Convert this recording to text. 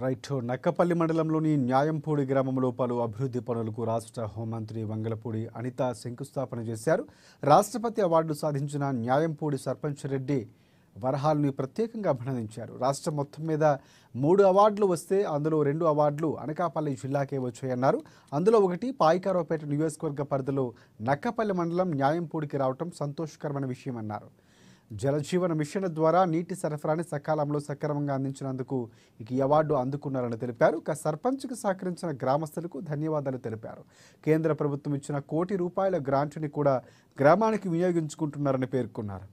Right. Nakkapalli మండలంలోని న్యాయంపూడి గ్రామంలో పలు అభివృద్ధి పనులకు రాష్ట్ర హోంమంత్రి వంగలపూడి అనిత శంకుస్థాపన చేశారు. రాష్ట్రపతి అవార్డు సాధించిన న్యాయంపూడి సర్పంచ్ రెడ్డి వరహాల్ని ప్రత్యేకంగా అభినందించారు. రాష్ట్రం మొత్తం మీద 3 అవార్డులు వస్తే అందులో 2 అవార్డులు అనకాపల్లి జిల్లాకే వచ్చాయన్నారు. అందులో ఒకటి పాయికారావుపేట నియోజకవర్గ పరిధిలో నక్కపల్లి మండలం న్యాయంపూడికి రావడం సంతోషకరమైన విషయమన్నారు. జలజీవన మిషన్ ద్వారా నీటి సరఫరాని సకాలంలో సక్రమంగా అందించినందుకు ఈ అవార్డు అందుకున్నారని తెలిపారు. సర్పంచ్కి సహకరించిన గ్రామస్తులకు ధన్యవాదాలు తెలిపారు. కేంద్ర ప్రభుత్వం ఇచ్చిన ₹1 కోటి గ్రాంట్ని కూడా గ్రామానికి వినియోగించుకుంటున్నారని పేర్కొన్నారు.